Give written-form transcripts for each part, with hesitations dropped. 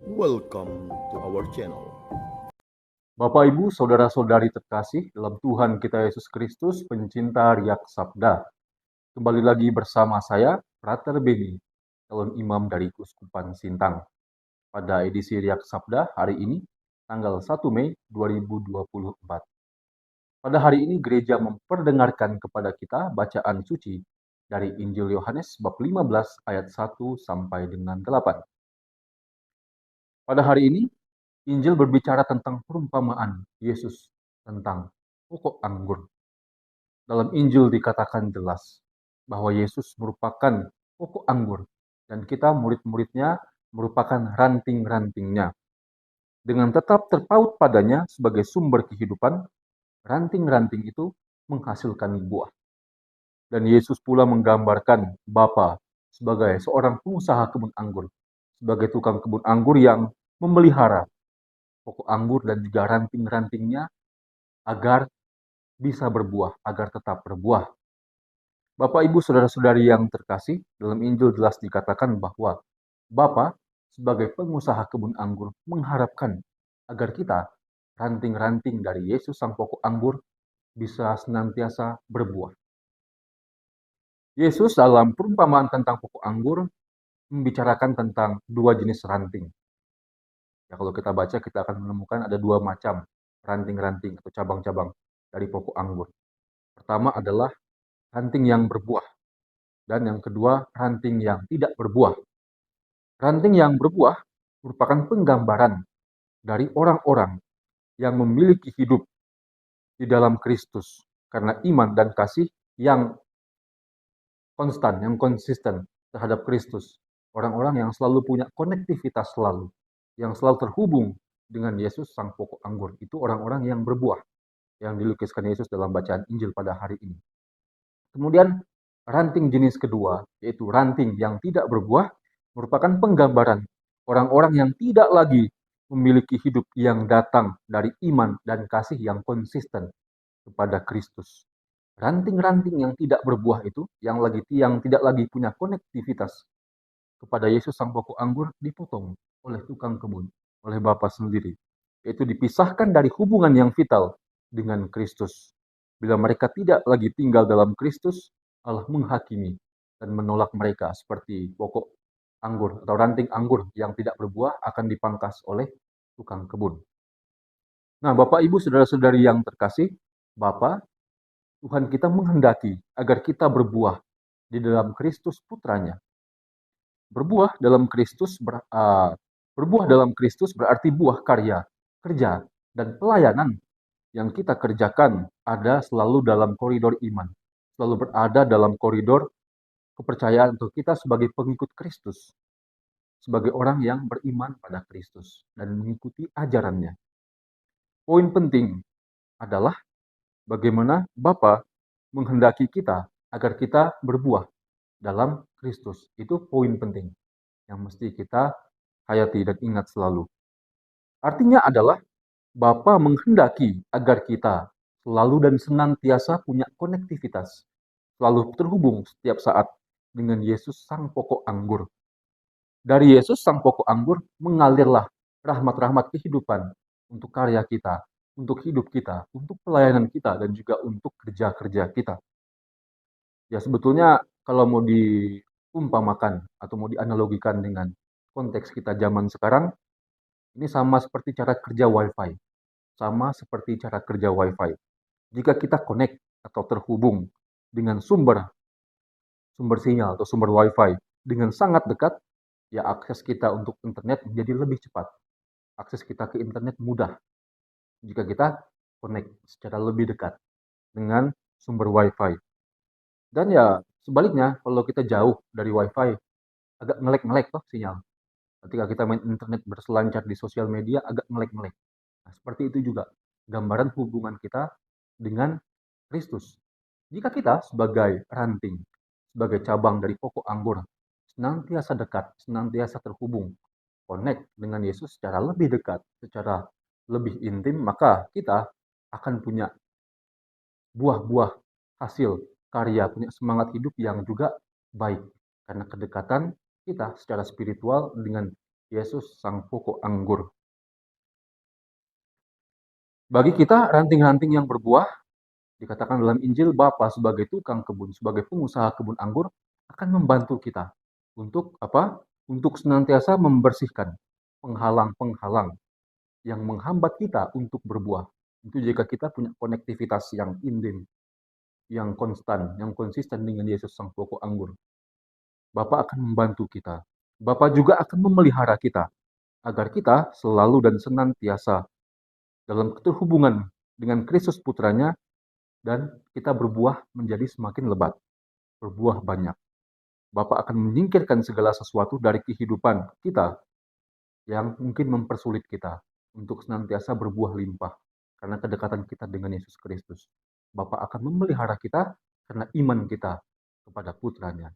Welcome to our channel. Bapak, Ibu, Saudara-saudari terkasih dalam Tuhan kita Yesus Kristus, pencinta Riak Sabda. Kembali lagi bersama saya, Frater Beni, calon imam dari Keuskupan Sintang. Pada edisi Riak Sabda hari ini, tanggal 1 Mei 2024. Pada hari ini, gereja memperdengarkan kepada kita bacaan suci dari Injil Yohanes bab 15 ayat 1 sampai dengan 8. Pada hari ini, Injil berbicara tentang perumpamaan Yesus tentang pokok anggur. Dalam Injil dikatakan jelas bahwa Yesus merupakan pokok anggur dan kita murid-muridnya merupakan ranting-rantingnya. Dengan tetap terpaut padanya sebagai sumber kehidupan, ranting-ranting itu menghasilkan buah. Dan Yesus pula menggambarkan Bapa sebagai seorang pengusaha kebun anggur, sebagai tukang kebun anggur yang memelihara pokok anggur dan juga ranting-rantingnya agar bisa berbuah, agar tetap berbuah. Bapak, Ibu, Saudara-saudari yang terkasih, dalam Injil jelas dikatakan bahwa Bapa sebagai pengusaha kebun anggur mengharapkan agar kita, ranting-ranting dari Yesus sang pokok anggur, bisa senantiasa berbuah. Yesus dalam perumpamaan tentang pokok anggur membicarakan tentang dua jenis ranting. Ya, kalau kita baca, kita akan menemukan ada dua macam ranting-ranting atau cabang-cabang dari pokok anggur. Pertama adalah ranting yang berbuah, dan yang kedua ranting yang tidak berbuah. Ranting yang berbuah merupakan penggambaran dari orang-orang yang memiliki hidup di dalam Kristus karena iman dan kasih yang konstan, yang konsisten terhadap Kristus. Orang-orang yang selalu punya konektivitas selalu, yang selalu terhubung dengan Yesus sang pokok anggur. Itu orang-orang yang berbuah, yang dilukiskan Yesus dalam bacaan Injil pada hari ini. Kemudian ranting jenis kedua, yaitu ranting yang tidak berbuah, merupakan penggambaran orang-orang yang tidak lagi memiliki hidup yang datang dari iman dan kasih yang konsisten kepada Kristus. Ranting-ranting yang tidak berbuah itu, yang tidak lagi punya konektivitas kepada Yesus sang pokok anggur, dipotong oleh tukang kebun, oleh Bapa sendiri. Yaitu dipisahkan dari hubungan yang vital dengan Kristus. Bila mereka tidak lagi tinggal dalam Kristus, Allah menghakimi dan menolak mereka seperti pokok anggur atau ranting anggur yang tidak berbuah akan dipangkas oleh tukang kebun. Nah, Bapak, Ibu, Saudara-saudari yang terkasih, Bapa, Tuhan kita menghendaki agar kita berbuah di dalam Kristus Putranya. Berbuah dalam Kristus berarti buah karya, kerja, dan pelayanan yang kita kerjakan ada selalu dalam koridor iman, selalu berada dalam koridor kepercayaan untuk kita sebagai pengikut Kristus, sebagai orang yang beriman pada Kristus dan mengikuti ajarannya. Poin penting adalah bagaimana Bapa menghendaki kita agar kita berbuah dalam Kristus. Itu poin penting yang mesti kita hayati dan ingat selalu. Artinya adalah Bapa menghendaki agar kita selalu dan senantiasa punya konektivitas, selalu terhubung setiap saat dengan Yesus sang pokok anggur. Dari Yesus sang pokok anggur mengalirlah rahmat-rahmat kehidupan untuk karya kita, untuk hidup kita, untuk pelayanan kita, dan juga untuk kerja-kerja kita. Ya, sebetulnya kalau mau diumpamakan atau mau dianalogikan dengan konteks kita zaman sekarang, ini sama seperti cara kerja WiFi. Sama seperti cara kerja WiFi. Jika kita connect atau terhubung dengan sumber sinyal atau sumber WiFi dengan sangat dekat, ya akses kita untuk internet menjadi lebih cepat. Akses kita ke internet mudah jika kita connect secara lebih dekat dengan sumber WiFi. Dan ya sebaliknya, kalau kita jauh dari WiFi, agak ngelek-ngelek toh sinyal. Ketika kita main internet berselancar di sosial media, agak ngelek-ngelek. Nah, seperti itu juga gambaran hubungan kita dengan Kristus. Jika kita sebagai ranting, sebagai cabang dari pokok anggur, senantiasa dekat, senantiasa terhubung, connect dengan Yesus secara lebih dekat, secara lebih intim, maka kita akan punya buah-buah hasil karya, punya semangat hidup yang juga baik. Karena kedekatan kita secara spiritual dengan Yesus sang pokok anggur. Bagi kita, ranting-ranting yang berbuah, dikatakan dalam Injil, Bapa sebagai tukang kebun, sebagai pengusaha kebun anggur, akan membantu kita untuk apa? Untuk senantiasa membersihkan penghalang-penghalang yang menghambat kita untuk berbuah. Itu jika kita punya konektivitas yang intim, yang konstan, yang konsisten dengan Yesus sang pokok anggur. Bapa akan membantu kita. Bapa juga akan memelihara kita agar kita selalu dan senantiasa dalam keterhubungan dengan Kristus putranya dan kita berbuah menjadi semakin lebat, berbuah banyak. Bapa akan menyingkirkan segala sesuatu dari kehidupan kita yang mungkin mempersulit kita untuk senantiasa berbuah limpah karena kedekatan kita dengan Yesus Kristus. Bapa akan memelihara kita karena iman kita kepada putranya.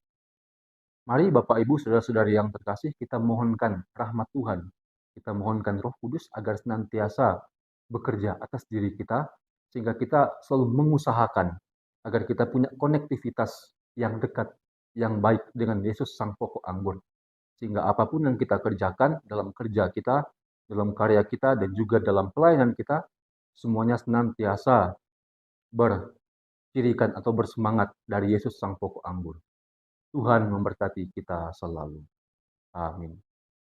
Mari Bapak Ibu saudara-saudari yang terkasih, kita mohonkan rahmat Tuhan. Kita mohonkan Roh Kudus agar senantiasa bekerja atas diri kita sehingga kita selalu mengusahakan agar kita punya konektivitas yang dekat, yang baik dengan Yesus sang pokok anggur. Sehingga apapun yang kita kerjakan dalam kerja kita, dalam karya kita, dan juga dalam pelayanan kita, semuanya senantiasa bercirikan atau bersemangat dari Yesus sang pokok anggur. Tuhan memberkati kita selalu. Amin.